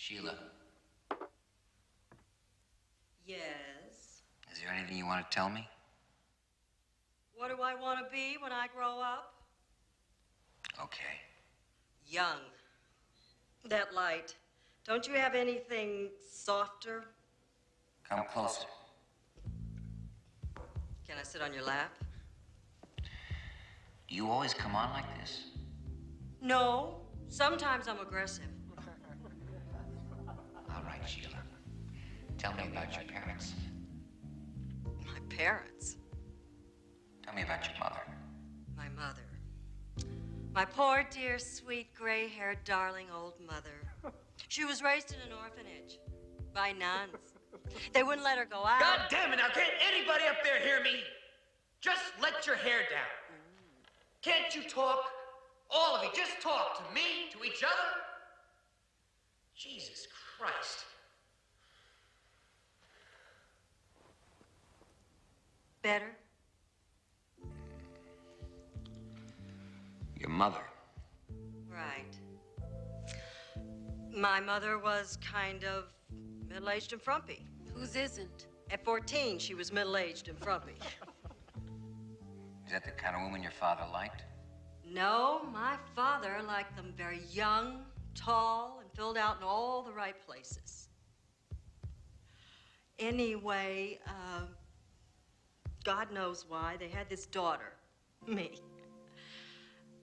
Sheila. Yes? Is there anything you want to tell me? What do I want to be when I grow up? Okay. Young. That light. Don't you have anything softer? Come closer. Can I sit on your lap? Do you always come on like this? No. Sometimes I'm aggressive. All right, Sheila. Tell me about your parents. My parents? Tell me about your mother. My mother. My poor, dear, sweet, gray-haired, darling old mother. She was raised in an orphanage by nuns. They wouldn't let her go out. God damn it, now can't anybody up there hear me? Just let your hair down. Can't you talk? All of you, just talk to me, to each other. Jesus Christ. Better? Your mother. Right. My mother was kind of middle-aged and frumpy. Whose isn't? At 14, she was middle-aged and frumpy. Is that the kind of woman your father liked? No, my father liked them very young, tall, and filled out in all the right places. Anyway, God knows why, they had this daughter, me.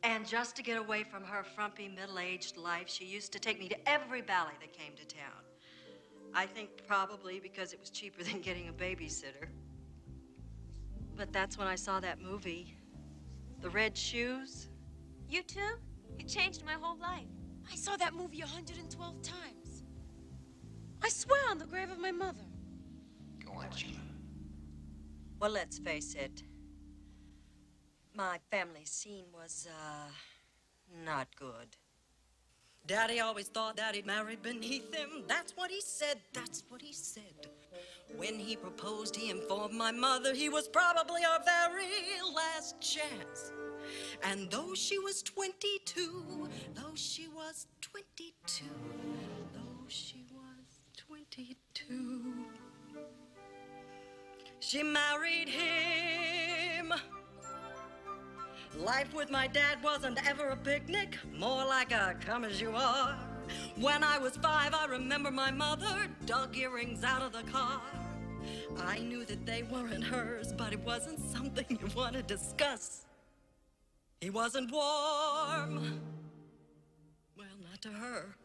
And just to get away from her frumpy, middle-aged life, she used to take me to every ballet that came to town. I think probably because it was cheaper than getting a babysitter. But that's when I saw that movie, The Red Shoes. You too? It changed my whole life. I saw that movie 112 times. I swear on the grave of my mother. Go on, Sheila. Well, let's face it. My family scene was, not good. Daddy always thought that he'd marry beneath him. That's what he said, that's what he said. When he proposed, he informed my mother he was probably our very last chance. And though she was 22, though she was 22, she married him. Life with my dad wasn't ever a picnic, more like a come as you are. When I was 5, I remember my mother dug earrings out of the car. I knew that they weren't hers, but it wasn't something you want to discuss. He wasn't warm. Well, not to her.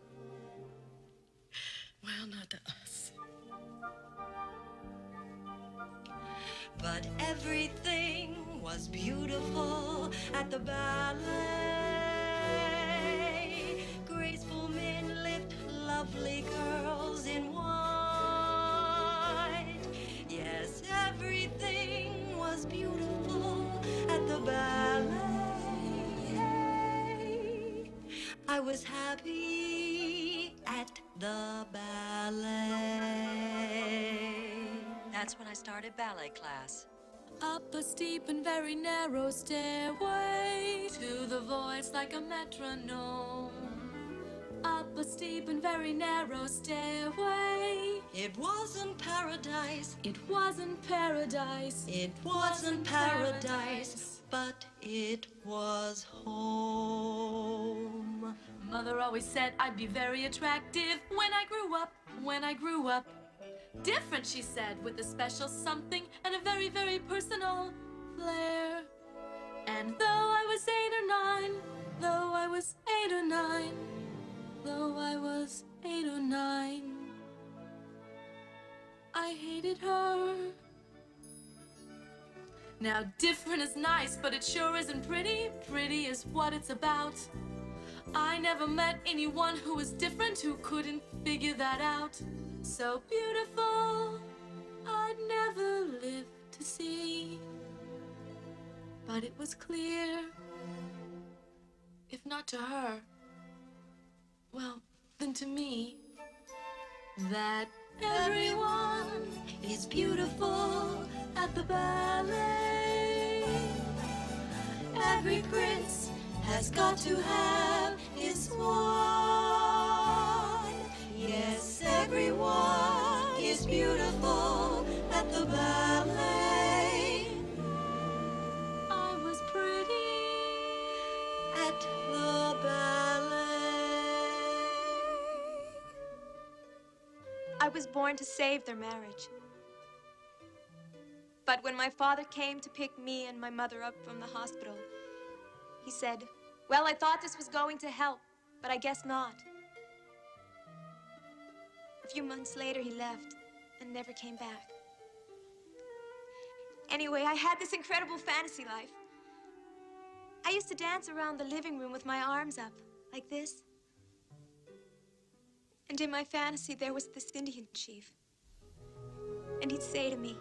Well, not to us. But everything was beautiful at the ballet. Graceful men lift lovely girls in white. Yes, everything was beautiful at the ballet. I was happy at the ballet. That's when I started ballet class. Up a steep and very narrow stairway to the voice like a metronome. Up a steep and very narrow stairway. It wasn't paradise. It wasn't paradise. It wasn't paradise, but it was home. Mother always said I'd be very attractive when I grew up, when I grew up. Different, she said, with a special something and a very, very personal flair. And though I was 8 or 9, though I was 8 or 9, though I was 8 or 9, I hated her. Now, different is nice, but it sure isn't pretty. Pretty is what it's about. I never met anyone who was different, who couldn't figure that out. So beautiful, I'd never live to see. But it was clear, if not to her, well, then to me, that everyone is beautiful at the ballet. Every prince has got to have his swan. Yeah. I was born to save their marriage. But when my father came to pick me and my mother up from the hospital, he said, well, I thought this was going to help, but I guess not. A few months later, he left and never came back. Anyway, I had this incredible fantasy life. I used to dance around the living room with my arms up, like this. And in my fantasy, there was this Indian chief. And he'd say to me,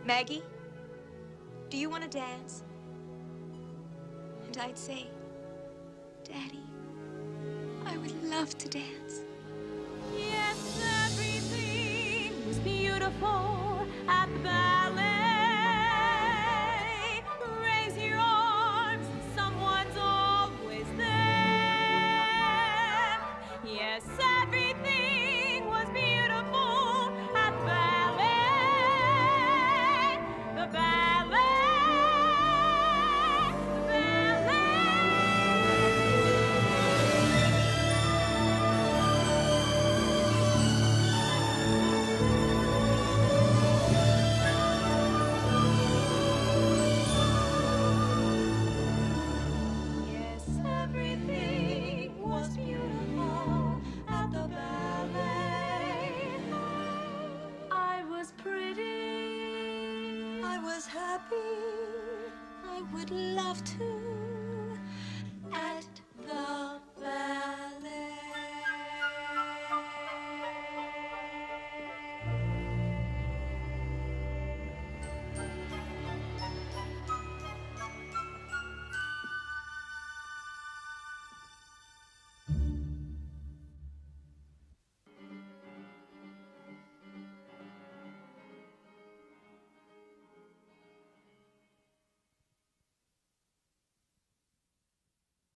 Maggie, do you want to dance? And I'd say, Daddy, I would love to dance. Yes, everything was beautiful at the ballet. Raise your arms, someone's always there. Yes, everything was beautiful at the ballet. The ballet. I would love to.